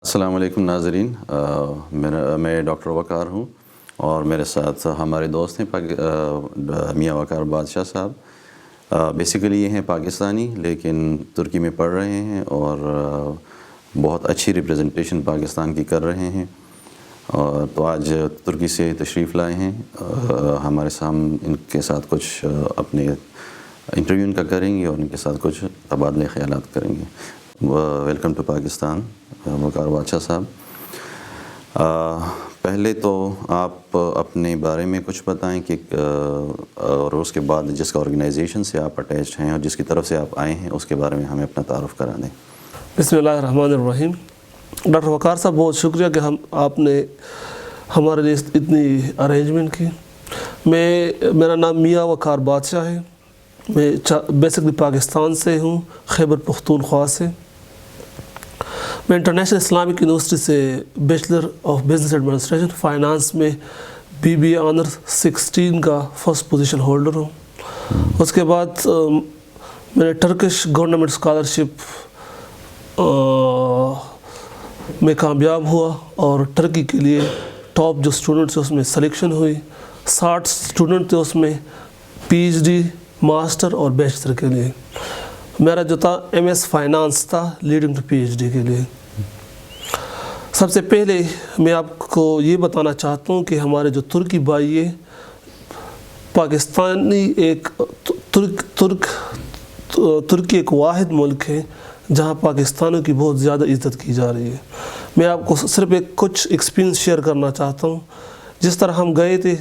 السلام علیکم ناظرین، میں ڈاکٹر وقار ہوں اور میرے ساتھ ہمارے دوست ہیں میاں وقار بادشاہ صاحب۔ بیسیکلی یہ ہیں پاکستانی لیکن ترکی میں پڑھ رہے ہیں اور بہت اچھی ریپریزنٹیشن پاکستان کی کر رہے ہیں، اور تو آج ترکی سے تشریف لائے ہیں ہمارے سامنے۔ ان کے ساتھ کچھ اپنے انٹرویو ان کا کریں گے اور ان کے ساتھ کچھ تبادلہ خیالات کریں گے۔ ویلکم ٹو پاکستان وقار بادشاہ صاحب۔ پہلے تو آپ اپنے بارے میں کچھ بتائیں کہ اور اس کے بعد جس کا آرگنائزیشن سے آپ اٹیچ ہیں اور جس کی طرف سے آپ آئے ہیں اس کے بارے میں ہمیں اپنا تعارف کرا دیں۔ بسم اللہ الرحمن الرحیم۔ ڈاکٹر وقار صاحب بہت شکریہ کہ آپ نے ہمارے لیے اتنی ارینجمنٹ کی۔ میرا نام میاں وقار بادشاہ ہے۔ میں بیسکلی پاکستان سے ہوں، خیبر پختونخوا سے۔ میں انٹرنیشنل اسلامک یونیورسٹی سے bachelor of business administration finance میں BBA آنر 16 کا فرسٹ پوزیشن ہولڈر ہوں۔ اس کے بعد میں نے ٹرکش گورنمنٹ اسکالرشپ میں کامیاب ہوا اور ٹرکی کے لیے ٹاپ جو اسٹوڈنٹس اس میں سلیکشن ہوئی۔ 60 اسٹوڈنٹ تھے اس میں، PhD، ماسٹر اور بیچلر کے لیے۔ میرا جو تھا MS فائنانس تھا لیڈنگ ٹو PhD کے لیے۔ سب سے پہلے میں آپ کو یہ بتانا چاہتا ہوں کہ ہمارے جو ترکی بھائی ہے، پاکستانی ایک ترکی ایک واحد ملک ہے جہاں پاکستانیوں کی بہت زیادہ عزت کی جا رہی ہے۔ میں آپ کو صرف کچھ ایکسپیرینس شیئر کرنا چاہتا ہوں۔ جس طرح ہم گئے تھے،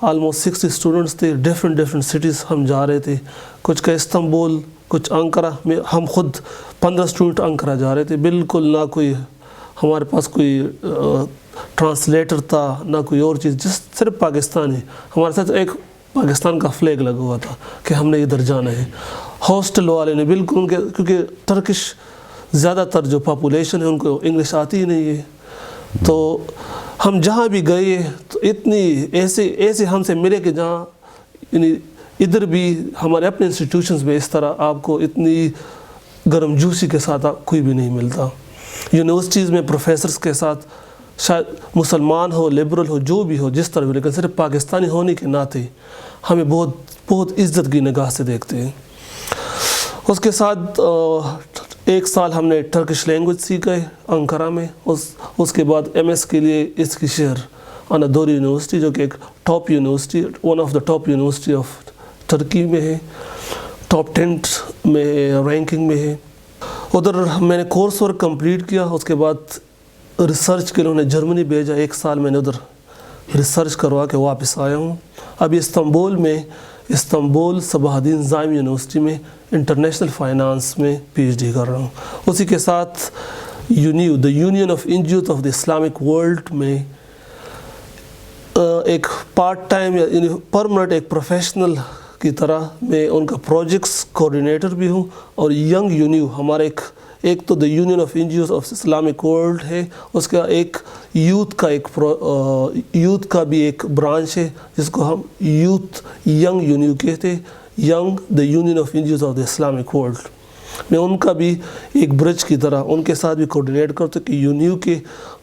آلموسٹ 60 اسٹوڈنٹس تھے، ڈفرینٹ سٹیز ہم جا رہے تھے، کچھ کا استنبول، کچھ انقرہ میں۔ ہم خود 15 اسٹوڈنٹ انقرہ جا رہے تھے، بالکل نہ کوئی ہمارے پاس کوئی ٹرانسلیٹر تھا نہ کوئی اور چیز، صرف پاکستانی۔ ہمارے ساتھ ایک پاکستان کا فلیگ لگا ہوا تھا کہ ہم نے ادھر جانا ہے۔ ہاسٹل والے نے بالکل ان کے، کیونکہ ٹرکش زیادہ تر جو پاپولیشن ہے ان کو انگلش آتی ہی نہیں ہے، تو ہم جہاں بھی گئے تو اتنی ایسے ہم سے ملے کہ جہاں یعنی ادھر بھی ہمارے اپنے انسٹیٹیوشنز میں اس طرح آپ کو اتنی گرم جوشی کے ساتھ کوئی بھی نہیں ملتا۔ یونیورسٹیز میں پروفیسرز کے ساتھ شاید مسلمان ہو، لبرل ہو، جو بھی ہو، جس طرح بھی، لیکن صرف پاکستانی ہونے کے ناطے ہمیں بہت عزت کی نگاہ سے دیکھتے ہیں۔ اس کے ساتھ 1 سال ہم نے ٹرکش لینگویج سیکھا ہے انقرہ میں۔ اس کے بعد MS کے لیے اس کی شہر انادولی یونیورسٹی، جو کہ ایک top university, one of the top university of ترکی میں ہے، ٹاپ 10 میں رینکنگ میں ہے۔ ادھر میں نے کورس ورک کمپلیٹ کیا۔ اس کے بعد ریسرچ کے لیے انہیں جرمنی بھیجا۔ 1 سال میں نے ادھر ریسرچ کروا کے واپس آیا ہوں۔ ابھی Istanbul Sabahattin Zaim university میں انٹرنیشنل فائنانس میں PhD کر رہا ہوں۔ اسی کے ساتھ یونیو، the union of NGOs of the Islamic world میں ایک پارٹ ٹائم یعنی پرمننٹ ایک پروفیشنل کی طرح میں ان کا پروجیکٹس کوآرڈینیٹر بھی ہوں۔ اور ینگ یونیو ہمارا ایک تو دا union of NGOs of Islamic world ہے، اس کا ایک یوتھ کا بھی ایک برانچ ہے جس کو ہم ینگ یونیو کہتے ہیں، young the union of NGOs of the Islamic world. میں ان کا بھی ایک برج کی طرح ان کے ساتھ بھی کوآرڈینیٹ کرتا کہ یونیو کے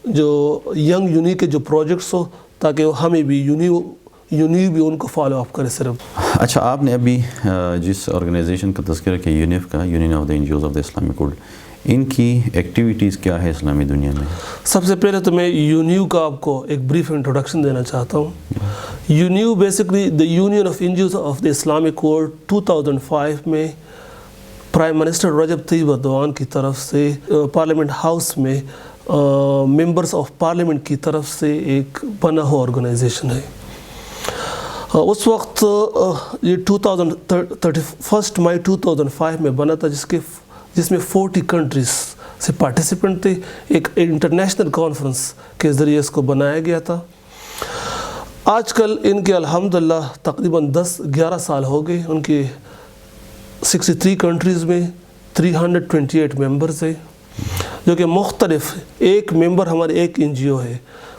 جو ینگ یونیو کے جو پروجیکٹس ہو، تاکہ ہمیں بھی یونیو بھی ان کو فالو اپ کرے صرف۔ اچھا، آپ نے ابھی جس آرگنائزیشن کا تذکرہ کیا، یونیف کا، union of the NGOs of the Islamic world, ان کی ایکٹیویٹیز کیا ہے اسلامی دنیا میں؟ سب سے پہلے تو میں یونیو کا آپ کو ایک بریف انٹروڈکشن دینا چاہتا ہوں۔ یونیو basically the union of NGOs of the Islamic world 2005 میں prime minister Recep Tayyip Erdogan کی طرف سے پارلیمنٹ ہاؤس میں ممبرز آف پارلیمنٹ کی طرف سے ایک بنا ہوا آرگنائزیشن ہے۔ اس وقت یہ 31 مئی 2005 میں بنا تھا، جس میں 40 کنٹریز سے پارٹیسپینٹ تھے۔ ایک انٹرنیشنل کانفرنس کے ذریعے اس کو بنایا گیا تھا۔ آج کل ان کے الحمدللہ تقریباً 10-11 سال ہو گئے۔ ان کے 63 کنٹریز میں 328 ممبرز ہیں، جو کہ مختلف، ایک ممبر ہمارے ایک NGO ہے،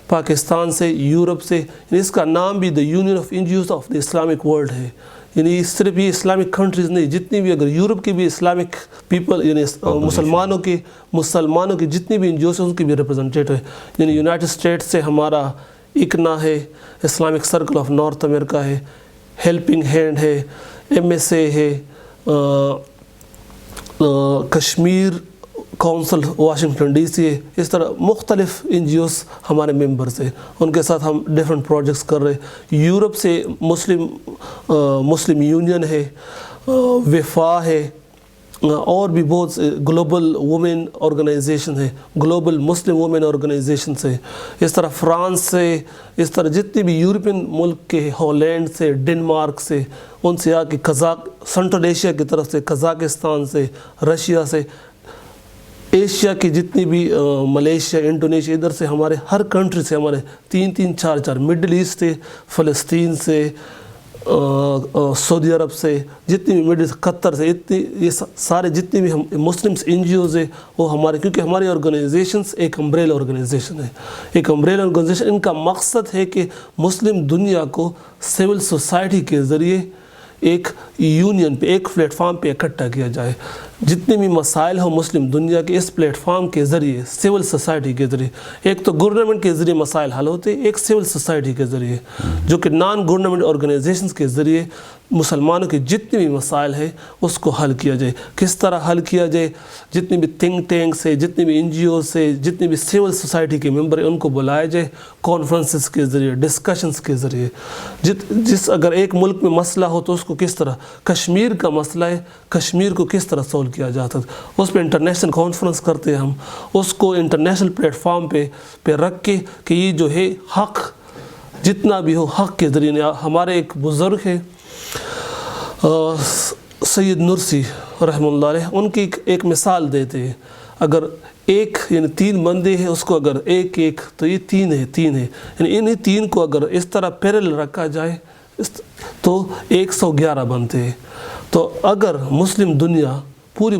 پاکستان سے، یورپ سے، یعنی اس کا نام بھی the union of NGOs of the Islamic world ہے. یعنی صرف یہ اسلامک کنٹریز نہیں، جتنی بھی اگر یورپ کی بھی اسلامک پیپل یعنی مسلمانوں کی جتنی بھی این جی اوز ہیں ان کی بھی ریپرزنٹیٹو ہے. یعنی یونائٹڈ اسٹیٹس سے ہمارا اکنا ہے، اسلامک سرکل آف نارتھ امریکہ ہے، ہیلپنگ ہینڈ ہے، MSA ہے، کشمیر کونسل واشنگٹن DC ہے. اس طرح مختلف این جی اوز ہمارے ممبرز ہیں، ان کے ساتھ ہم ڈیفرنٹ پروجیکٹس کر رہے ہیں. یورپ سے مسلم یونین ہے، وفا ہے، اور بھی بہت گلوبل وومن آرگنائزیشن ہے، گلوبل مسلم وومن آرگنائزیشنس ہے. اس طرح فرانس سے، اس طرح جتنی بھی یورپین ملک کے، ہالینڈ سے، ڈنمارک سے، ان سے آ کے سنٹرل ایشیا کی طرف سے، قزاقستان سے، رشیا سے، ایشیا کی جتنی بھی ملیشیا، انڈونیشیا، ادھر سے ہمارے ہر کنٹری سے ہمارے 3 4 مڈل ایسٹ سے، فلسطین سے، سعودی عرب سے، جتنی بھی مڈل قطر سے، یہ سارے جتنی بھی ہم مسلمس این جی اوز ہیں وہ ہمارے، کیونکہ ہماری آرگنائزیشنس ایک امبریلا آرگنائزیشن ہے. ایک امبریلا آرگنائزیشن، ان کا مقصد ہے کہ مسلم دنیا کو سول سوسائٹی کے ذریعے ایک یونین پہ، ایک پلیٹ فارم پہ اکٹھا کیا جائے. جتنے بھی مسائل ہوں مسلم دنیا کے اس پلیٹ فارم کے ذریعے، سول سوسائٹی کے ذریعے، ایک تو گورنمنٹ کے ذریعے مسائل حل ہوتے، ایک سول سوسائٹی کے ذریعے جو کہ نان گورنمنٹ آرگنائزیشنز کے ذریعے مسلمانوں کے جتنے بھی مسائل ہیں اس کو حل کیا جائے. کس طرح حل کیا جائے؟ جتنے بھی تھنک ٹینکس سے، جتنے بھی این جی اوز سے، جتنے بھی سول سوسائٹی کے ممبر ہیں ان کو بلایا جائے، کانفرنسز کے ذریعے، ڈسکشنز کے ذریعے. جس اگر ایک ملک میں مسئلہ ہو تو اس کو کس طرح، کشمیر کا مسئلہ ہے، کشمیر کو کس طرح سولو کیا جاتا ہے، اس پہ انٹرنیشنل کانفرنس کرتے ہیں ہم، اس کو انٹرنیشنل پلیٹ فارم پہ رکھ کے کہ یہ جو ہے حق جتنا بھی ہو حق کے ذریعے. ہمارے ایک بزرگ ہے سید نرسی رحمہ اللہ علیہ، ان کی ایک مثال دیتے ہیں. اگر ایک یعنی 3 بندے ہیں، اس کو اگر ایک تو یہ 3 ہے، یعنی انہیں 3 کو اگر اس طرح پیرل رکھا جائے تو 111 بنتے ہیں. تو اگر پوری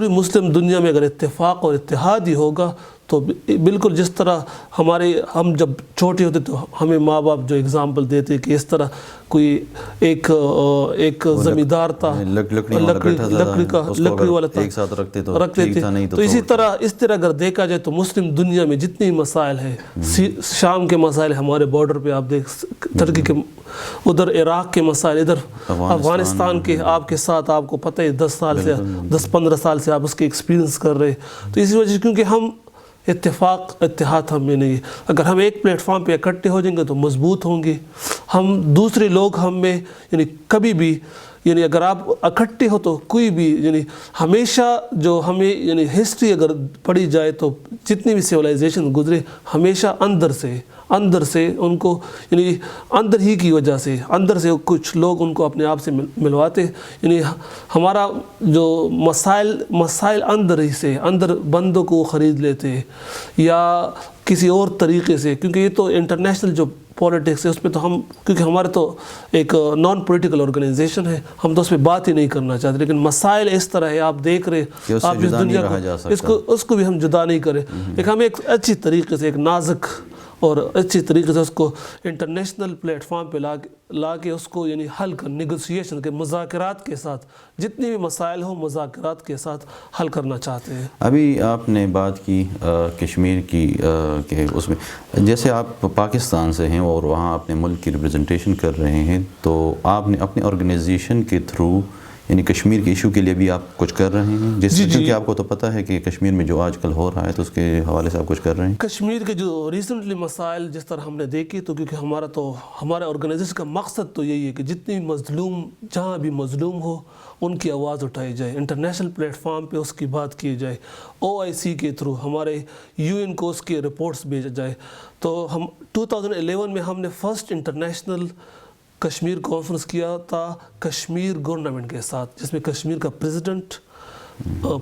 مسلم دنیا میں اگر اتفاق اور اتحاد ہی ہوگا تو بالکل جس طرح ہم جب چھوٹے ہوتے تو ہمیں ماں باپ جو اگزامپل دیتے کہ اس طرح کوئی ایک زمیندار تھا، لکڑی والا تھا، ایک ساتھ رکھتے تھے. تو اسی طرح اگر دیکھا جائے تو مسلم دنیا میں جتنے مسائل ہیں، شام کے مسائل ہمارے بارڈر پہ آپ دیکھ، ترکی کے ادھر عراق کے مسائل، ادھر افغانستان کے، آپ کے ساتھ آپ کو پتہ ہے 10-15 سال سے آپ اس کے ایکسپیرینس کر رہے. تو اسی وجہ سے کیونکہ ہم اتحاد ہم میں نہیں ہے. اگر ہم ایک پلیٹ فارم پہ اکٹھے ہو جائیں گے تو مضبوط ہوں گے. ہم دوسرے لوگ ہم میں یعنی کبھی بھی یعنی اگر آپ اکٹھے ہو تو کوئی بھی یعنی ہمیشہ جو ہمیں یعنی ہسٹری اگر پڑھی جائے تو جتنی بھی سیولائزیشن گزرے ہمیشہ اندر سے ان کو یعنی اندر ہی کی وجہ سے اندر سے کچھ لوگ ان کو اپنے آپ سے ملواتے. یعنی ہمارا جو مسائل اندر بندوں کو خرید لیتے یا کسی اور طریقے سے، کیونکہ یہ تو انٹرنیشنل جو پولیٹکس ہے اس پہ تو ہم، کیونکہ ہمارے تو ایک نان پولیٹیکل آرگنائزیشن ہے، ہم تو اس پہ بات ہی نہیں کرنا چاہتے. لیکن مسائل اس طرح ہے، آپ دیکھ رہے آپ اس دنیا کو اس کو بھی ہم جدا نہیں کریں. لیکن ہم ایک اچھی طریقے سے، ایک نازک اور اچھی طریقے سے اس کو انٹرنیشنل پلیٹ فارم پہ لا کے اس کو یعنی حل کر، نیگوسیشن کے، مذاکرات کے ساتھ جتنی بھی مسائل ہوں مذاکرات کے ساتھ حل کرنا چاہتے ہیں. ابھی آپ نے بات کی کشمیر کی کہ اس میں جیسے آپ پاکستان سے ہیں اور وہاں اپنے ملک کی ریپرزنٹیشن کر رہے ہیں، تو آپ نے اپنے آرگنائزیشن کے تھرو یعنی کشمیر کے ایشو کے لیے بھی آپ کچھ کر رہے ہیں، جس سے کیونکہ آپ کو تو پتہ ہے کہ کشمیر میں جو آج کل ہو رہا ہے تو اس کے حوالے سے آپ کچھ کر رہے ہیں. کشمیر کے جو ریسنٹلی مسائل جس طرح ہم نے دیکھی، تو کیونکہ ہمارا آرگنائزیشن کا مقصد تو یہی ہے کہ جتنی بھی مظلوم، جہاں بھی مظلوم ہو ان کی آواز اٹھائی جائے، انٹرنیشنل پلیٹ فارم پہ اس کی بات کی جائے، OIC کے تھرو ہمارے UN کو اس کے رپورٹس بھیجا جائے. تو ہم 2011 میں ہم نے فرسٹ انٹرنیشنل کشمیر کانفرنس کیا تھا کشمیر گورنمنٹ کے ساتھ، جس میں کشمیر کا پریزیڈنٹ،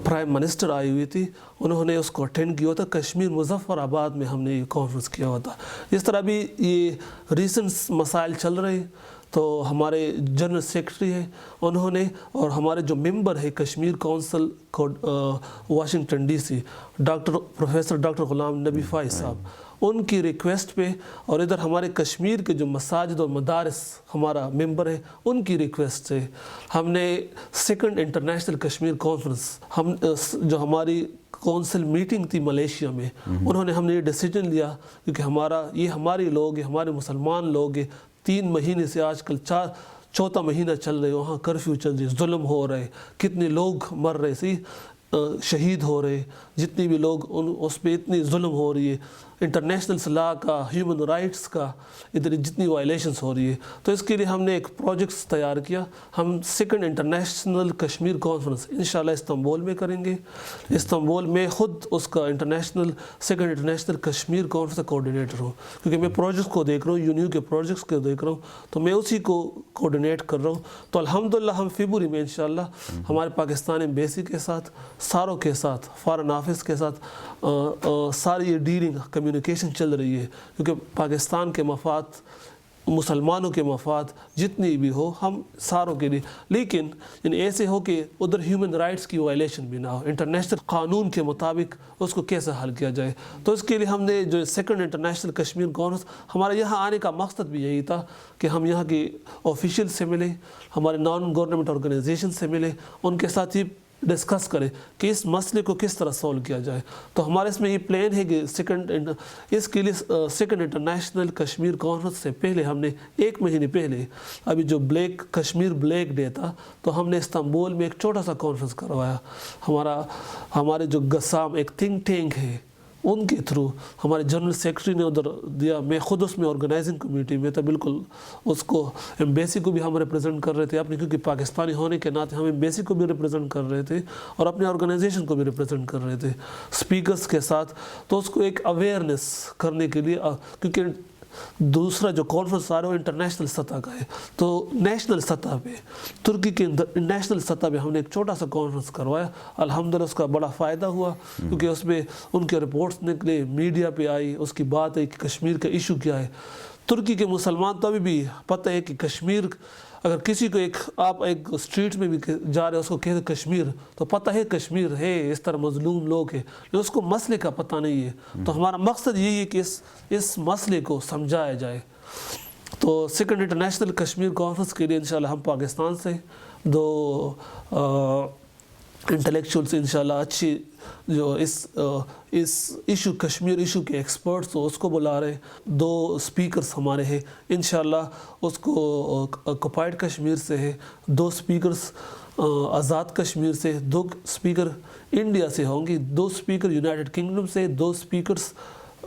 پرائم منسٹر آئی ہوئی تھی، انہوں نے اس کو اٹینڈ کیا تھا. کشمیر مظفر آباد میں ہم نے یہ کانفرنس کیا ہوا تھا. اس طرح بھی یہ ریسنٹ مسائل چل رہے، تو ہمارے جنرل سیکرٹری ہیں انہوں نے، اور ہمارے جو ممبر ہے Kashmir council Washington DC، professor doctor Ghulam نبی فائز صاحب، ان کی ریکویسٹ پہ، اور ادھر ہمارے کشمیر کے جو مساجد اور مدارس ہمارا ممبر ہے ان کی ریکویسٹ سے ہم نے سیکنڈ انٹرنیشنل کشمیر کانفرنس، ہم جو ہماری کونسل میٹنگ تھی ملیشیا میں، انہوں نے ہم نے یہ ڈیسیجن لیا کیونکہ ہمارے لوگ ہیں، ہمارے مسلمان لوگ ہیں، 3 مہینے سے آج کل 4 مہینہ چل رہے، وہاں کرفیو چل رہی، ظلم ہو رہے، کتنے لوگ مر رہے، شہید ہو رہے، جتنی بھی لوگ اس پہ اتنی ظلم ہو رہی ہے، انٹرنیشنل لا کا، ہیومن رائٹس کا ادھر جتنی وائلیشنس ہو رہی ہے، تو اس کے لیے ہم نے ایک پروجیکٹس تیار کیا۔ ہم سیکنڈ انٹرنیشنل کشمیر کانفرنس انشاءاللہ استنبول میں کریں گے۔ استنبول میں خود اس کا سیکنڈ انٹرنیشنل کشمیر کانفرنس کا کوآرڈینیٹر ہوں، کیونکہ میں پروجیکٹس کو دیکھ رہا ہوں، یونیو کے پروجیکٹس کو دیکھ رہا ہوں، تو میں اسی کو کوآرڈینیٹ کر رہا ہوں۔ تو الحمدللہ ہم فیبruary میں انشاءاللہ ہمارے پاکستان ایمبیسی کے ساتھ، ساروں کے ساتھ، فارن آفس کے ساتھ ساری یہ ڈیلنگ کمیونیکیشن چل رہی ہے، کیونکہ پاکستان کے مفاد، مسلمانوں کے مفاد جتنی بھی ہو، ہم ساروں کے لیے، لیکن ایسے ہو کہ ادھر ہیومن رائٹس کی وائلیشن بھی نہ ہو، انٹرنیشنل قانون کے مطابق اس کو کیسے حل کیا جائے۔ تو اس کے لیے ہم نے جو سیکنڈ انٹرنیشنل کشمیر کانفرنس، ہمارے یہاں آنے کا مقصد بھی یہی تھا کہ ہم یہاں کے آفیشیل سے ملیں، ہمارے نان گورنمنٹ آرگنائزیشن سے ملیں، ان کے ساتھ ہی ڈسکس کریں کہ اس مسئلے کو کس طرح سولو کیا جائے۔ تو ہمارے اس میں یہ پلان ہے کہ اس کے لیے سیکنڈ انٹرنیشنل کشمیر کانفرنس سے پہلے ہم نے 1 مہینے پہلے ابھی جو کشمیر بلیک ڈے تھا، تو ہم نے استنبول میں ایک چھوٹا سا کانفرنس کروایا۔ ہمارے جو گسام ایک تھنک ٹینک ہے، ان کے تھرو ہمارے جنرل سیکرٹری نے ادھر دیا، میں خود اس میں آرگنائزنگ کمیٹی میں تھا، بالکل اس کو ایمبیسی کو بھی ہم ریپرزینٹ کر رہے تھے اپنے، کیونکہ پاکستانی ہونے کے ناطے ہم ایمبیسی کو بھی ریپرزینٹ کر رہے تھے اور اپنے آرگنائزیشن کو بھی ریپرزینٹ کر رہے تھے اسپیکرز کے ساتھ۔ تو اس کو ایک اویئرنیس کرنے کے لیے، کیونکہ دوسرا جو کانفرنس آ رہا ہے وہ انٹرنیشنل سطح کا ہے، تو نیشنل سطح پہ، ترکی کے نیشنل سطح پہ ہم نے ایک چھوٹا سا کانفرنس کروایا۔ الحمدللہ اس کا بڑا فائدہ ہوا، کیونکہ اس میں ان کے رپورٹس نکلے، میڈیا پہ آئی، اس کی بات ہے کہ کشمیر کا ایشو کیا ہے۔ ترکی کے مسلمان تو ابھی بھی پتہ ہے کہ کشمیر، اگر کسی کو آپ ایک اسٹریٹ میں بھی جا رہے ہیں، اس کو کہتے کشمیر، تو پتہ ہے کشمیر ہے، اس طرح مظلوم لوگ ہیں، لیکن اس کو مسئلے کا پتہ نہیں ہے۔ تو ہمارا مقصد یہی ہے کہ اس مسئلے کو سمجھایا جائے۔ تو سیکنڈ انٹرنیشنل کشمیر کانفرنس کے لیے انشاءاللہ ہم پاکستان سے 2 انٹلیکچوئلس انشاءاللہ اچھی جو اس ایشو کشمیر ایشو کے ایکسپرٹس ہو، اس کو بلا رہے ہیں۔ 2 اسپیکرز ہمارے ہیں انشاءاللہ، اس کو آکوپائڈ کشمیر سے ہے، 2 اسپیکرز آزاد کشمیر سے، 2 اسپیکر انڈیا سے ہوں گی، 2 اسپیکر یونائٹڈ کنگڈم سے، 2 اسپیکرز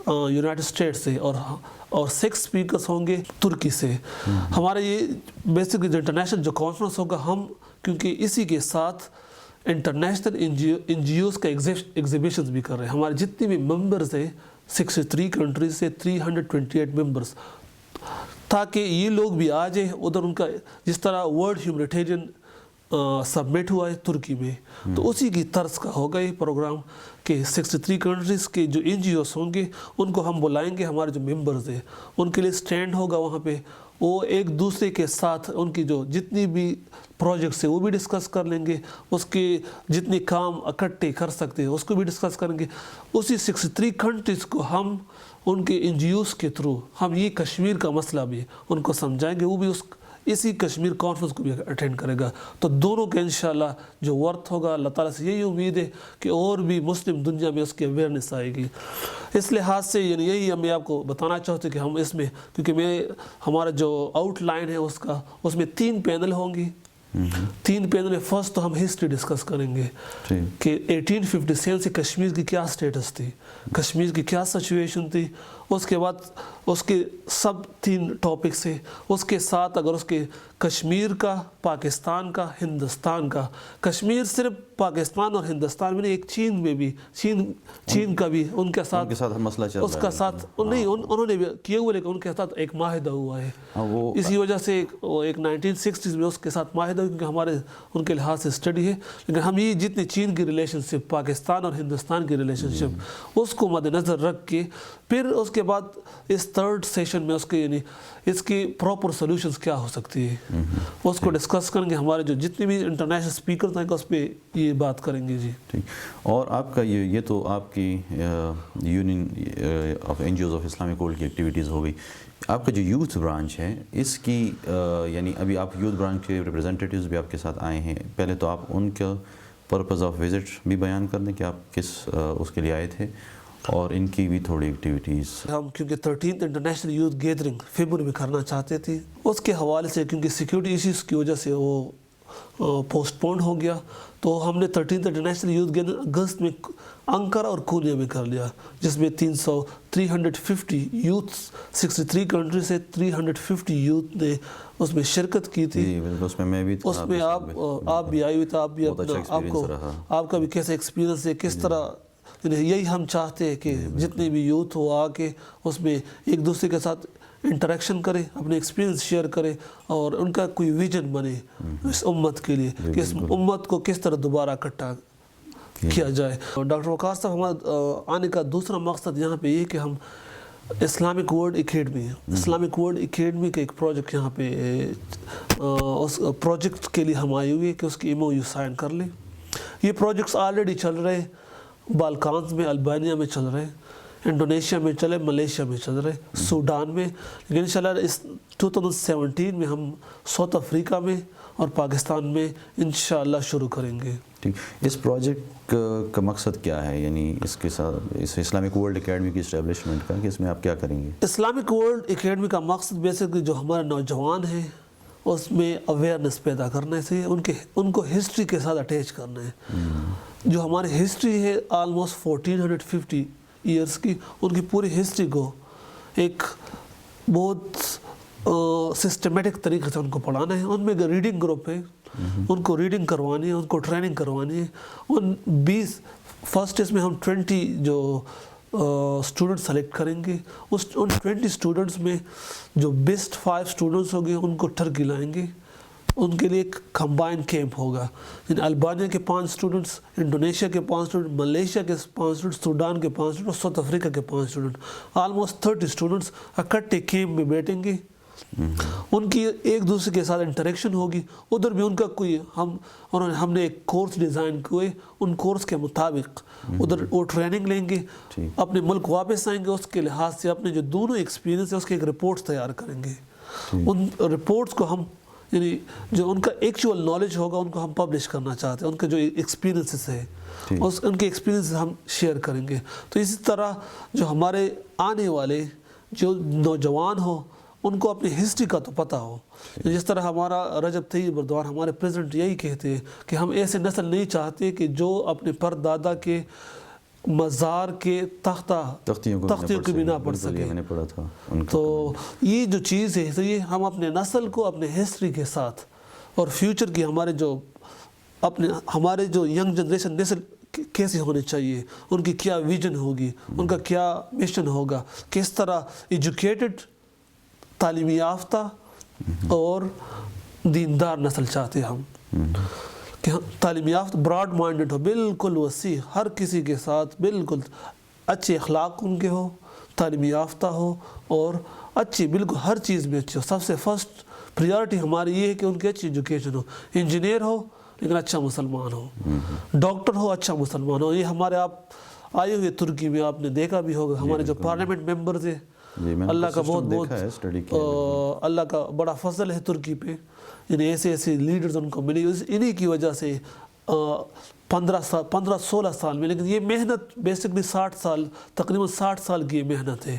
یونائٹڈ اسٹیٹس سے، اور 6 اسپیکرز ہوں گے ترکی سے۔ ہمارے یہ بیسکلی جو انٹرنیشنل جو کانفرنس ہوگا، ہم کیونکہ اسی کے ساتھ انٹرنیشنل این جی اوز کا ایگزیبیشنز بھی کر رہے ہیں۔ ہمارے جتنے بھی ممبرز ہیں 63 کنٹریز سے 328 ممبرز، تاکہ یہ لوگ بھی آ جائیں ادھر، ان کا جس طرح ورلڈ ہیومینیٹیرین سبمٹ ہوا ہے ترکی میں، تو اسی کی طرز کا ہوگا یہ پروگرام کہ 63 کنٹریز کے جو این جی اوز ہوں گے ان کو ہم بلائیں گے، ہمارے جو ممبرز ہیں ان کے لیے سٹینڈ ہوگا وہاں پہ، وہ ایک دوسرے کے ساتھ ان کی جو جتنی بھی پروجیکٹس ہیں وہ بھی ڈسکس کر لیں گے، اس کے جتنی کام اکٹھے کر سکتے ہیں اس کو بھی ڈسکس کریں گے۔ اسی 63 کنٹریز کو ہم ان کے این جی اوز کے تھرو ہم یہ کشمیر کا مسئلہ بھی ان کو سمجھائیں گے، وہ بھی اسی کشمیر کانفرنس کو بھی اٹینڈ کرے گا۔ تو دونوں کے انشاءاللہ جو ورتھ ہوگا، اللہ تعالیٰ سے یہی امید ہے کہ اور بھی مسلم دنیا میں اس کی اویئرنیس آئے گی۔ اس لحاظ سے یہی میں آپ کو بتانا چاہتے کہ ہم اس میں، کیونکہ ہمارا جو آؤٹ لائن ہے اس میں 3 پینل ہوں گی۔ 3 پینل میں فرسٹ تو ہم ہسٹری ڈسکس کریں گے کہ 1857 سے کشمیر کی کیا سٹیٹس تھی، کشمیر کی کیا سچویشن تھی، اس کے بعد اس کے سب 3 ٹاپکس ہیں، اس کے ساتھ اگر اس کے کشمیر کا، پاکستان کا، ہندوستان کا، کشمیر صرف پاکستان اور ہندوستان میں نہیں، ایک چین میں بھی، چین کا بھی ان کے ساتھ مسئلہ چل رہا ہے، اس کا ساتھ نہیں انہوں نے بھی کیے ہوئے، لیکن ان کے ساتھ ایک معاہدہ ہوا ہے، اسی وجہ سے ایک 1960s میں اس کے ساتھ معاہدہ، کیونکہ ہمارے ان کے لحاظ سے اسٹڈی ہے، لیکن ہم یہ جتنی چین کی ریلیشن شپ، پاکستان اور ہندوستان کی ریلیشن شپ، اس کو مد نظر رکھ کے پھر اس کے بعد اس تھرڈ سیشن میں اس کے یعنی اس کی پراپر سولوشنز کیا ہو سکتی ہے اس کو ڈسکس کریں گے. ہمارے جو جتنے بھی انٹرنیشنل اسپیکرز ہیں اس پہ یہ بات کریں گے. جی ٹھیک. اور آپ کا یہ تو آپ کی union of NGOs of Islamic world کی ایکٹیویٹیز ہو گئی. آپ کا جو یوتھ برانچ ہے اس کی یعنی ابھی آپ یوتھ برانچ کے ریپرزینٹیٹیوز بھی آپ کے ساتھ آئے ہیں. پہلے تو آپ ان کا پرپز آف وزٹ بھی بیان کر دیں کہ آپ کس اس کے لیے آئے تھے اور ان کی بھی تھوڑی ایکٹیویٹیز. ہم کیونکہ 13th international youth gathering February میں کرنا چاہتے تھے, اس کے حوالے سے کیونکہ سیکیورٹی ایشوز کی وجہ سے وہ پوسٹ پون ہو گیا, تو ہم نے 13th انٹرنیشنل یوتھ گیدرنگ اگست میں انکارا اور کونیا میں کر لیا, جس میں 350 یوتھ 63 کنٹری سے 350 یوتھ نے اس میں شرکت کی تھی. اس میں میں بھی تھا, اس میں آپ بھی آئے ہوئے تھے. آپ بھی آپ کا بھی کیسا ایکسپیرینس ہے, کس طرح یہی ہم چاہتے ہیں کہ جتنے بھی یوتھ ہو آ کے اس میں ایک دوسرے کے ساتھ انٹریکشن کرے, اپنے ایکسپیرینس شیئر کرے اور ان کا کوئی ویژن بنے اس امت کے لیے کہ اس امت کو کس طرح دوبارہ اکٹھا کیا جائے. ڈاکٹر وقار صاحب ہمارا آنے کا دوسرا مقصد یہاں پہ یہ کہ ہم Islamic world academy Islamic world academy کا ایک پروجیکٹ یہاں پہ اس پروجیکٹ کے لیے ہم آئے ہوئے کہ اس کی MOU سائن کر لیں. یہ پروجیکٹس آلریڈی چل رہے, بالکانز میں, البانیہ میں چل رہے, انڈونیشیا میں چلے, ملیشیا میں چل رہے, سوڈان میں, لیکن انشاءاللہ اس 2017 میں ہم ساؤتھ افریقہ میں اور پاکستان میں انشاءاللہ شروع کریں گے. ٹھیک. اس پروجیکٹ کا مقصد کیا ہے, یعنی اس کے ساتھ اس اسلامک ورلڈ اکیڈمی کی اسٹیبلشمنٹ کا, کہ اس میں آپ کیا کریں گے؟ اسلامک ورلڈ اکیڈمی کا مقصد بیسکلی جو ہمارے نوجوان ہیں اس میں اویئرنیس پیدا کرنا ہے, ان کو ہسٹری کے ساتھ اٹیچ کرنا ہے. جو ہماری ہسٹری ہے آلموسٹ 1450 ایئرس کی, ان کی پوری ہسٹری کو ایک بہت سسٹمیٹک طریقے سے ان کو پڑھانا ہے. ان میں ریڈنگ گروپ ہے, ان کو ریڈنگ کروانی ہے, ان کو ٹریننگ کروانی ہے. ان 20 فرسٹ اس میں ہم 20 جو اسٹوڈنٹ سلیکٹ کریں گے, ان 20 اسٹوڈنٹس میں جو بیسٹ 5 اسٹوڈنٹس ہوں گے ان کو ٹرکی لائیں گے. ان کے لیے ایک کمبائن کیمپ ہوگا, یعنی البانیہ کے 5 اسٹوڈنٹس, انڈونیشیا کے 5 اسٹوڈنٹ, ملیشیا کے 5 اسٹوڈنٹ, سوڈان کے 5 اسٹوڈنٹ اور ساؤتھ افریقہ کے 5 اسٹوڈنٹ, آلموسٹ 30 اسٹوڈنٹس اکٹھے کیمپ میں بیٹھیں گے. ان کی ایک دوسرے کے ساتھ انٹریکشن ہوگی. ادھر بھی ان کا کوئی ہم نے ایک کورس ڈیزائن کیے, ان کورس کے مطابق ادھر وہ ٹریننگ لیں گے, اپنے ملک واپس آئیں گے. اس کے لحاظ سے اپنے جو دونوں ایکسپیرینس ہے اس کے ایک رپورٹس تیار کریں گے. ان رپورٹس کو ہم یعنی جو ان کا ایکچوئل نالج ہوگا ان کو ہم پبلش کرنا چاہتے ہیں, ان کے جو ایکسپیرینسز ہے ان کے ایکسپیرینس ہم شیئر کریں گے. تو اسی طرح جو ہمارے آنے والے جو نوجوان ہو ان کو اپنی ہسٹری کا تو پتہ ہو. جس طرح ہمارا رجب طیب اردوان ہمارے پریزیڈنٹ یہی کہتے ہیں کہ ہم ایسے نسل نہیں چاہتے کہ جو اپنے پر دادا کے مزار کے تختیوں کے بنا پڑھ سکے. تو یہ جو چیز ہے یہ ہم اپنے نسل کو اپنے ہسٹری کے ساتھ اور فیوچر کی ہمارے جو ینگ جنریشن نسل کیسے ہونے چاہیے, ان کی کیا ویژن ہوگی, ان کا کیا مشن ہوگا, کس طرح ایجوکیٹڈ تعلیمی یافتہ اور دیندار نسل چاہتے ہیں ہم, کہ تعلیم یافتہ براڈ مائنڈڈ ہو, بالکل وسیع, ہر کسی کے ساتھ بالکل اچھے اخلاق ان کے ہو, تعلیم یافتہ ہو اور اچھی بالکل ہر چیز میں اچھی ہو. سب سے فرسٹ پریارٹی ہماری یہ ہے کہ ان کی اچھی ایجوکیشن ہو, انجینئر ہو لیکن اچھا مسلمان ہو, ڈاکٹر ہو اچھا مسلمان ہو. یہ ہمارے آپ آئے ہوئے ترکی میں آپ نے دیکھا بھی ہوگا, ہمارے جو پارلیمنٹ ممبر تھے, اللہ کا اللہ کا بڑا فضل ہے ترکی پہ, یعنی ایسے لیڈرز ان کو ملے انہی کی وجہ سے 15-16 سال میں. لیکن یہ محنت بیسکلی 60 سال تقریباً 60 سال کی محنت ہے.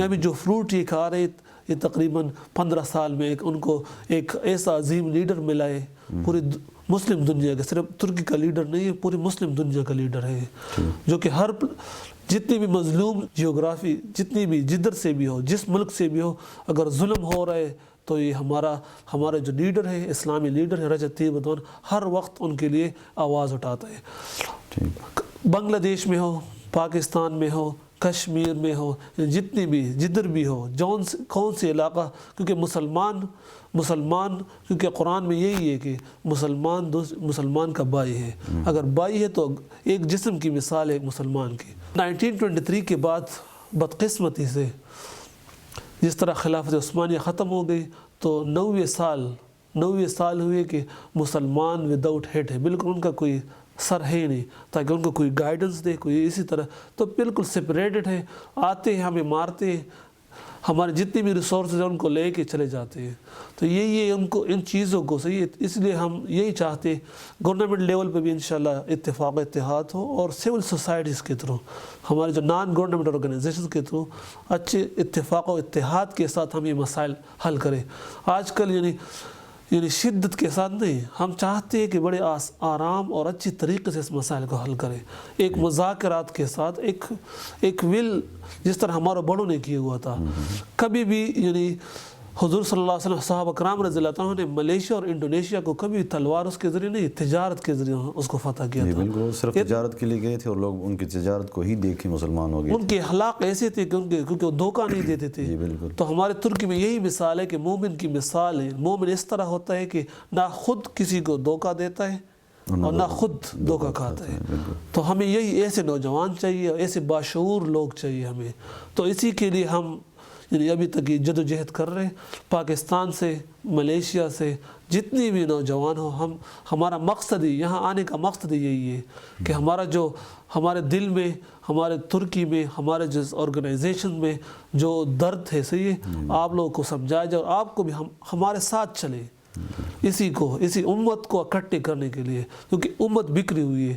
ابھی جو فروٹ یہ کھا رہے یہ تقریباً 15 سال میں ان کو ایک ایسا عظیم لیڈر ملا ہے پوری مسلم دنیا کا, صرف ترکی کا لیڈر نہیں ہے, پوری مسلم دنیا کا لیڈر ہے, جو کہ ہر جتنی بھی مظلوم جیوگرافی جتنی بھی جدھر سے بھی ہو, جس ملک سے بھی ہو, اگر ظلم ہو رہا ہے تو یہ ہمارا جو لیڈر ہے, اسلامی لیڈر ہے رجب طیب اردوان, ہر وقت ان کے لیے آواز اٹھاتا ہے. بنگلہ دیش میں ہو, پاکستان میں ہو, کشمیر میں ہو, جتنی بھی جدھر بھی ہو, کون سے علاقہ, کیونکہ مسلمان کیونکہ قرآن میں یہی ہے کہ مسلمان کا بھائی ہے. اگر بھائی ہے تو ایک جسم کی مثال ہے مسلمان کی. 1923 کے بعد بدقسمتی سے جس طرح خلافت عثمانیہ ختم ہو گئی تو 90 سال ہوئے کہ مسلمان وداؤٹ ہیڈ ہے، بالکل ان کا کوئی سر ہے نہیں تاکہ ان کو کوئی گائیڈنس دے، کوئی اسی طرح، تو بالکل سپریٹڈ ہے، آتے ہیں ہمیں مارتے ہیں، ہمارے جتنی بھی ریسورسز ہیں ان کو لے کے چلے جاتے ہیں. تو یہی ان کو ان چیزوں کو صحیح، اس لیے ہم یہی چاہتے ہیں گورنمنٹ لیول پہ بھی انشاءاللہ اتفاق و اتحاد ہو، اور سول سوسائٹیز کے تھرو، ہمارے جو نان گورنمنٹ آرگنائزیشن کے تھرو اچھے اتفاق و اتحاد کے ساتھ ہم یہ مسائل حل کریں. آج کل یعنی شدت کے ساتھ نہیں، ہم چاہتے ہیں کہ بڑے آرام اور اچھی طریقے سے اس مسائل کو حل کریں، ایک مذاکرات کے ساتھ، ایک ول جس طرح ہمارے بڑوں نے کیا ہوا تھا. کبھی بھی یعنی حضور صلی اللہ علیہ وسلم، صحابہ کرام رضی اللہ عنہ نے ملیشیا اور انڈونیشیا کو کبھی تلوار اس کے ذریعے نہیں، تجارت کے ذریعے اس کو فتح کیا تھا. بالکل، وہ صرف تجارت کے لیے گئے تھے اور لوگ ان کی تجارت کو ہی دیکھ کے مسلمان ہو گئے. ان کے اخلاق ایسے تھے کیونکہ وہ دھوکہ نہیں دیتے تھے. تو ہمارے ترکی میں یہی مثال ہے کہ مومن کی مثال ہے. مومن اس طرح ہوتا ہے کہ نہ خود کسی کو دھوکہ دیتا ہے اور نہ خود دھوکہ کھاتا ہے. تو ہمیں یہی ایسے نوجوان چاہیے، ایسے باشعور لوگ چاہیے ہمیں. تو اسی کے لیے ہم یعنی ابھی تک یہ جد و جہد کر رہے ہیں، پاکستان سے، ملیشیا سے جتنی بھی نوجوان ہو، ہمارا مقصد ہی، یہاں آنے کا مقصد یہی ہے کہ ہمارا جو ہمارے دل میں، ہمارے ترکی میں، ہمارے جس آرگنائزیشن میں جو درد ہے صحیح ہے، آپ لوگوں کو سمجھایا جائے اور آپ کو بھی ہمارے ساتھ چلے اسی امت کو اکٹھے کرنے کے لیے، کیونکہ امت بکھری ہوئی ہے.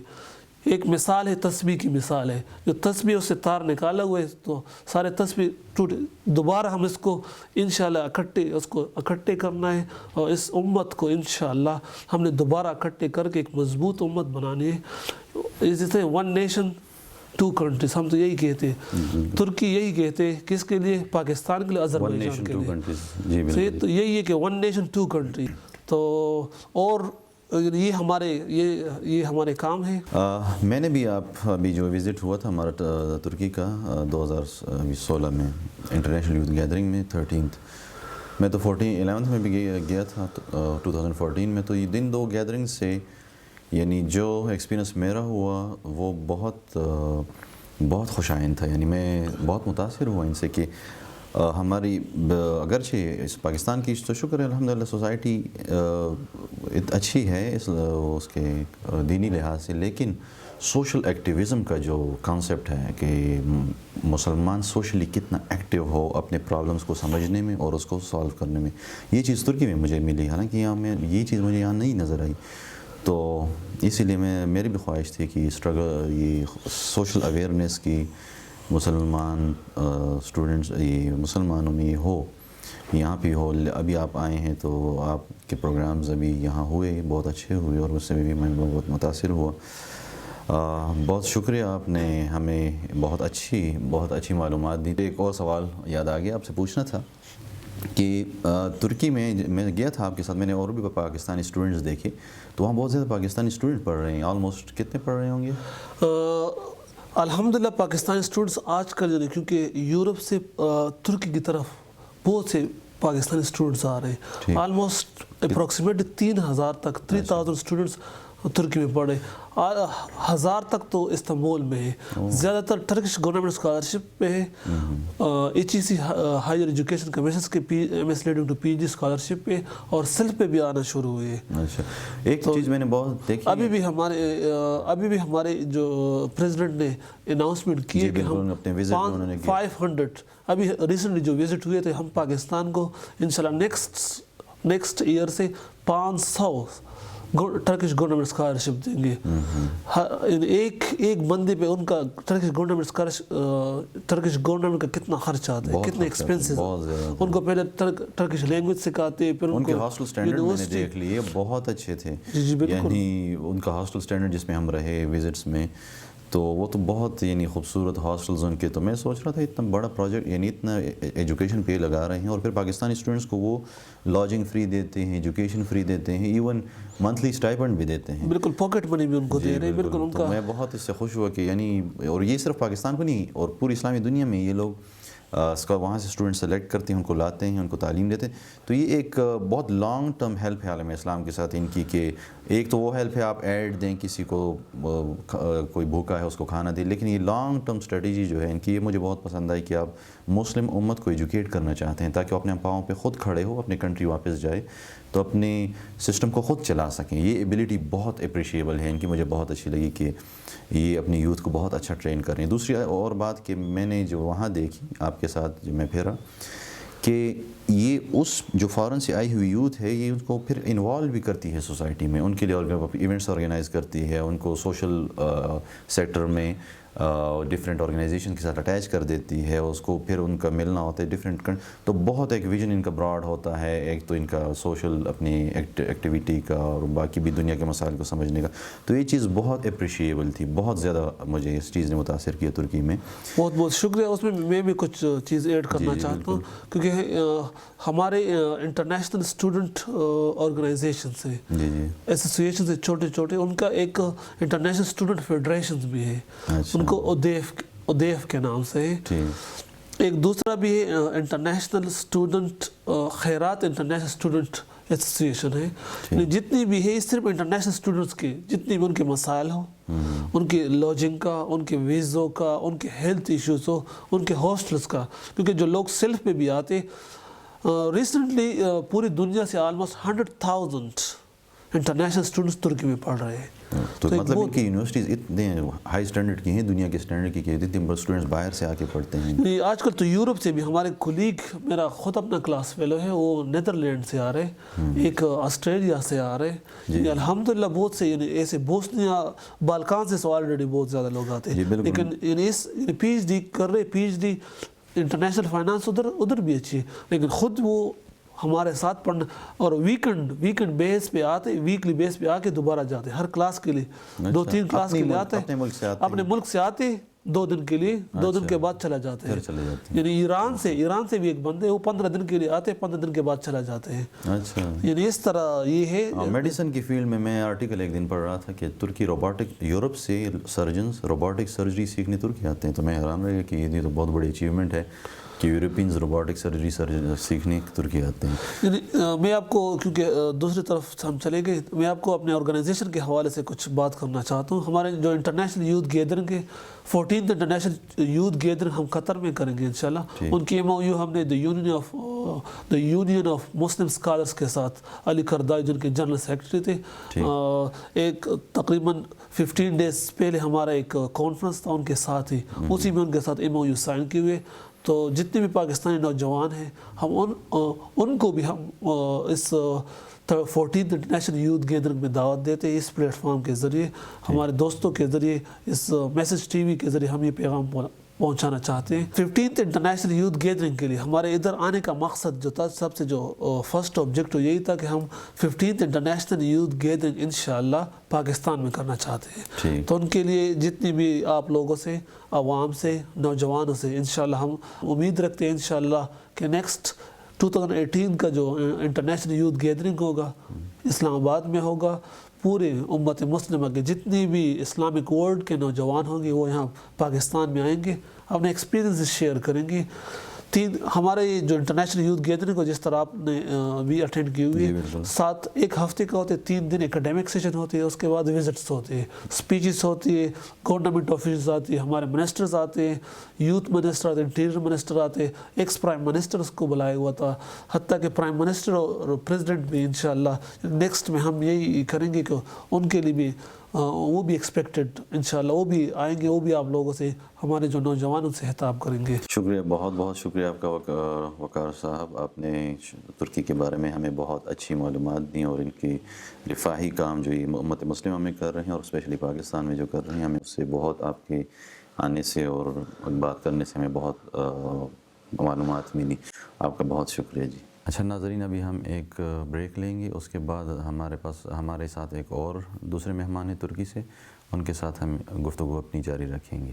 ایک مثال ہے، تسبیح کی مثال ہے، جو تسبیح اس سے تار نکالا ہوا ہے تو سارے تسبیح ٹوٹے. دوبارہ ہم اس کو انشاءاللہ اکٹھے کرنا ہے، اور اس امت کو انشاءاللہ ہم نے دوبارہ اکٹھے کر کے ایک مضبوط امت بنانی ہے. جیسے ون نیشن ٹو کنٹریز، ہم تو یہی کہتے ہیں، ترکی یہی کہتے ہیں، کس کے لیے؟ پاکستان کے لیے، آذربائیجان کے لیے. تو یہی ہے کہ ون نیشن ٹو کنٹری. تو اور یہ ہمارے کام ہیں. میں نے بھی ابھی جو وزٹ ہوا تھا ہمارا ترکی کا 2016 میں انٹرنیشنل یوتھ گیدرنگ میں 13th میں، تو 11th میں بھی گیا تھا 2014 میں. تو یہ دن دو گیدرنگ سے یعنی جو ایکسپیرینس میرا ہوا وہ بہت خوش آئند تھا. یعنی میں بہت متاثر ہوا ان سے کہ ہماری اگرچہ اس پاکستان کی تو شکر ہے الحمدللہ سوسائٹی اچھی ہے اس کے دینی لحاظ سے، لیکن سوشل ایکٹیویزم کا جو کانسیپٹ ہے کہ مسلمان سوشلی کتنا ایکٹیو ہو اپنے پرابلمس کو سمجھنے میں اور اس کو سالو کرنے میں، یہ چیز ترکی میں مجھے ملی. حالانکہ یہ چیز مجھے یہاں نہیں نظر آئی. تو اسی لیے میری بھی خواہش تھی کہ یہ سوشل اویئرنیس کی مسلمان اسٹوڈنٹس، یہ مسلمانوں میں یہ ہو، یہاں بھی ہو. ابھی آپ آئے ہیں تو آپ کے پروگرامز ابھی یہاں ہوئے، بہت اچھے ہوئے، اور اس سے بھی میں بہت متاثر ہوا. بہت شکریہ، آپ نے ہمیں بہت اچھی معلومات دی. ایک اور سوال یاد آ گیا آپ سے پوچھنا تھا کہ ترکی میں گیا تھا آپ کے ساتھ، میں نے اور بھی پاکستانی اسٹوڈنٹس دیکھے، تو وہاں بہت زیادہ پاکستانی اسٹوڈنٹ پڑھ رہے ہیں. آلموسٹ کتنے پڑھ رہے ہوں گے؟ الحمدللہ پاکستانی اسٹوڈنٹس آج کل کیونکہ یورپ سے ترکی کی طرف بہت سے پاکستانی اسٹوڈنٹس آ رہے ہیں. آلموسٹ اپروکسیمیٹلی 3000 اسٹوڈنٹس ترکی میں پڑھے، 1000 تک تو استنبول میں ہے. زیادہ تر ٹرکش گورنمنٹ اسکالرشپ پہ ہے، HEC ہائر ایجوکیشن کمیشنز کے MS leading to PG scholarship پہ، اور سیلف پہ بھی آنا شروع ہوئے. اچھا، ایک چیز میں نے بہت دیکھی، ابھی بھی ہمارے جو پریزیڈنٹ نے اناؤنسمنٹ کی ہے کہ ہم 500 ابھی ریسنٹلی جو وزٹ ہوئے تھے، ہم پاکستان کو انشاءاللہ نیکسٹ ایئر سے 500 ٹرکش گورنمنٹ اسکالرشپ دیں گے. ایک بندے پہ ان کا ٹرکش گورنمنٹ کا کتنا خرچ آتا ہے، کتنے ایکسپینسز. ان کو پہلے ٹرکش لینگویج سکھاتے، پھر ان کے ہاسٹل سٹینڈرڈ میں نے دیکھ لیے بہت اچھے تھے. یعنی ان کا ہاسٹل سٹینڈرڈ جس میں ہم رہے وزٹس میں، تو وہ تو بہت یعنی خوبصورت ہاسٹلز ان کے. تو میں سوچ رہا تھا اتنا بڑا پروجیکٹ، یعنی اتنا ایجوکیشن پہ لگا رہے ہیں، اور پھر پاکستانی اسٹوڈنٹس کو وہ لاجنگ فری دیتے ہیں، ایجوکیشن فری دیتے ہیں، ایون منتھلی اسٹائپنڈ بھی دیتے ہیں. بالکل پاکٹ منی بھی ان کو دے رہے ہیں. بالکل ان کا میں بہت اس سے خوش ہوا کہ یعنی، اور یہ صرف پاکستان کو نہیں اور پوری اسلامی دنیا میں یہ لوگ اس کا وہاں سے اسٹوڈنٹ سلیکٹ کرتے ہیں، ان کو لاتے ہیں، ان کو تعلیم دیتے ہیں. تو یہ ایک بہت لانگ ٹرم ہیلپ ہے عالم اسلام کے ساتھ ان کی، کہ ایک تو وہ ہیلپ ہے آپ ایڈ دیں کسی کو، کوئی بھوکا ہے اس کو کھانا دیں، لیکن یہ لانگ ٹرم اسٹریٹجی جو ہے ان کی، یہ مجھے بہت پسند آئی کہ آپ مسلم امت کو ایجوکیٹ کرنا چاہتے ہیں تاکہ وہ اپنے پاؤں پہ خود کھڑے ہو، اپنے کنٹری واپس جائے تو اپنے سسٹم کو خود چلا سکیں. یہ ایبلٹی بہت اپریشیبل ہے ان کی، مجھے بہت اچھی لگی کہ یہ اپنی یوتھ کو بہت اچھا ٹرین کر رہے ہیں. دوسری اور بات کہ میں نے جو وہاں دیکھی آپ کے ساتھ جو میں پھیرا، کہ یہ اس جو فارن سے آئی ہوئی یوتھ ہے، یہ ان کو پھر انوالو بھی کرتی ہے سوسائٹی میں، ان کے لیے ایونٹس آرگنائز کرتی ہے، ان کو سوشل سیکٹر میں ڈفرینٹ آرگنائزیشن کے ساتھ اٹیچ کر دیتی ہے، اس کو پھر ان کا ملنا ہوتا ہے ڈفرینٹ. تو بہت ایک ویژن ان کا براڈ ہوتا ہے، ایک تو ان کا سوشل اپنی ایکٹیویٹی کا اور باقی بھی دنیا کے مسائل کو سمجھنے کا. تو یہ چیز بہت اپریشیبل تھی، بہت زیادہ مجھے اس چیز نے متاثر کیا ترکی میں. بہت بہت شکریہ. اس میں بھی کچھ چیز ایڈ کرنا چاہتا ہوں، کیونکہ ہمارے انٹرنیشنل اسٹوڈنٹ آرگنائزیشنس ہیں، جی جی ایسوسیشنز ہیں چھوٹے چھوٹے، ان کا ایک انٹرنیشنل اسٹوڈنٹ فیڈریشنز بھی ہے، ان کو ادیف کے نام سے ہے. ایک دوسرا بھی ہے انٹرنیشنل اسٹوڈنٹ خیرات انٹرنیشنل اسٹوڈنٹ ایسوسیشن ہے. جتنی بھی ہے صرف انٹرنیشنل اسٹوڈنٹس کے، جتنی بھی ان کے مسائل ہوں، ان کے لاجنگ کا، ان کے ویزوں کا، ان کے ہیلتھ ایشوز ہو، ان کے ہاسٹلس کا، کیونکہ جو لوگ سیلف پہ بھی آتے، ریسنٹلی پوری دنیا سے آلموسٹ 100,000 انٹرنیشنل اسٹوڈنٹس ترکی میں پڑھ رہے ہیں. تو مطلب ان کی یونیورسٹیز اتنے ہائی اسٹینڈرڈ کی ہیں، دنیا کے اسٹینڈرڈ کی، کہ اتنے اسٹوڈنٹس باہر سے آ کے پڑھتے ہیں. آج کل تو یورپ سے بھی ہمارے کولیگ، میرا خود اپنا کلاس فیلو ہے، وہ نیدرلینڈ سے آ رہے، ایک آسٹریلیا سے آ رہے. الحمدللہ بہت سے یعنی ایسے بوسنیا بالکان سے آلریڈی بہت زیادہ لوگ آتے ہیں. لیکن پی ایچ ڈی کر رہے، PhD international finance ادھر بھی اچھی ہے، لیکن خود وہ ہمارے ساتھ پڑھنا، اور ویکنڈ بیس پہ آتے، ویکلی بیس پہ آ کے دوبارہ جاتے، ہر کلاس کے لیے 2-3 کلاس کے لیے آتے، اپنے ملک سے آتے 2 دن کے لیے، 2 دن کے بعد چلا جاتے ہیں. یعنی ایران سے بھی ایک بندے، وہ 15 دن کے لیے آتے، 15 دن کے بعد چلا جاتے ہیں. یعنی اس طرح یہ ہے. میڈیسن کی فیلڈ میں آرٹیکل ایک دن پڑھ رہا تھا کہ ترکی روبوٹک، یورپ سے سرجنز روبوٹک سرجری سیکھنے ترکی آتے ہیں. تو میں حیران رہ گیا کہ یہ تو بہت بڑی اچیومنٹ ہے کہ یورپینز روبوٹک سرجری سیکھنے ترکی آتے ہیں. یعنی میں آپ کو، کیونکہ دوسری طرف ہم چلے گئے، میں آپ کو اپنے آرگنائزیشن کے حوالے سے کچھ بات کرنا چاہتا ہوں. ہمارے جو انٹرنیشنل یوتھ گیدرنگ ہے، 14th انٹرنیشنل یوتھ گیدرنگ ہم قطر میں کریں گے انشاءاللہ. ان کی MOU ہم نے دی یونین آف مسلم اسکالرس کے ساتھ، علی کردائی جن کے جنرل سیکرٹری تھے، ایک تقریباً 15 ڈیز پہلے ہمارا ایک کانفرنس تھا ان کے ساتھ ہی، اسی میں ان کے ساتھ MOU سائن کیے ہوئے. تو جتنے بھی پاکستانی نوجوان ہیں، ہم ان کو بھی ہم اس 14th انٹرنیشنل یوتھ گیدرنگ میں دعوت دیتے ہیں. اس پلیٹ فارم کے ذریعے، ہمارے دوستوں کے ذریعے، اس میسج ٹی وی کے ذریعے ہم یہ پیغام پہنچانا چاہتے ہیں. 15th انٹرنیشنل یوتھ گیدرنگ کے لیے ہمارے ادھر آنے کا مقصد جو تھا، سب سے جو فرسٹ آبجیکٹو یہی تھا کہ ہم 15th انٹرنیشنل یوتھ گیدرنگ انشاءاللہ پاکستان میں کرنا چاہتے ہیں. تو ان کے لیے جتنی بھی آپ لوگوں سے، عوام سے، نوجوانوں سے انشاءاللہ ہم امید رکھتے ہیں انشاءاللہ کہ نیکسٹ 2018 کا جو انٹرنیشنل یوتھ گیدرنگ ہوگا، اسلام آباد میں ہوگا. پورے امت مسلمہ کے جتنی بھی اسلامک ورلڈ کے نوجوان ہوں گے، وہ یہاں پاکستان میں آئیں گے، اپنے ایکسپیرینس شیئر کریں گے. ہمارے جو انٹرنیشنل یوتھ گیدرنگ کو جس طرح آپ نے بھی اٹینڈ کی ہوئی ہے، 1 ہفتے کا ہوتے، 3 دن ایکیڈیمک سیشن ہوتے ہیں، اس کے بعد وزٹس ہوتے ہیں، اسپیچز ہوتی ہے، گورنمنٹ آفیسرز آتی ہے، ہمارے منسٹرز آتے ہیں، یوتھ منسٹر آتے ہیں، انٹیریئر منسٹر آتے ہیں، ایکس پرائم منسٹرز کو بلایا ہوا تھا، حتیٰ کہ پرائم منسٹر اور پریزیڈنٹ بھی انشاءاللہ نیکسٹ میں ہم یہی کریں گے کہ ان کے لیے بھی وہ بھی ایکسپیکٹڈ انشاءاللہ وہ بھی آئیں گے، وہ بھی آپ لوگوں سے، ہمارے جو نوجوان ان سے خطاب کریں گے. شکریہ، بہت بہت شکریہ آپ کا وقار صاحب. آپ نے ترکی کے بارے میں ہمیں بہت اچھی معلومات دیں، اور ان کی رفاہی کام جو یہ امت مسلمہ میں کر رہے ہیں، اور اسپیشلی پاکستان میں جو کر رہے ہیں، ہمیں اس سے بہت آپ کے آنے سے اور بات کرنے سے ہمیں بہت معلومات ملی. آپ کا بہت شکریہ جی. اچھا ناظرین، ابھی ہم ایک بریک لیں گے، اس کے بعد ہمارے ساتھ ایک اور دوسرے مہمان ہیں ترکی سے، ان کے ساتھ ہم گفتگو اپنی جاری رکھیں گے.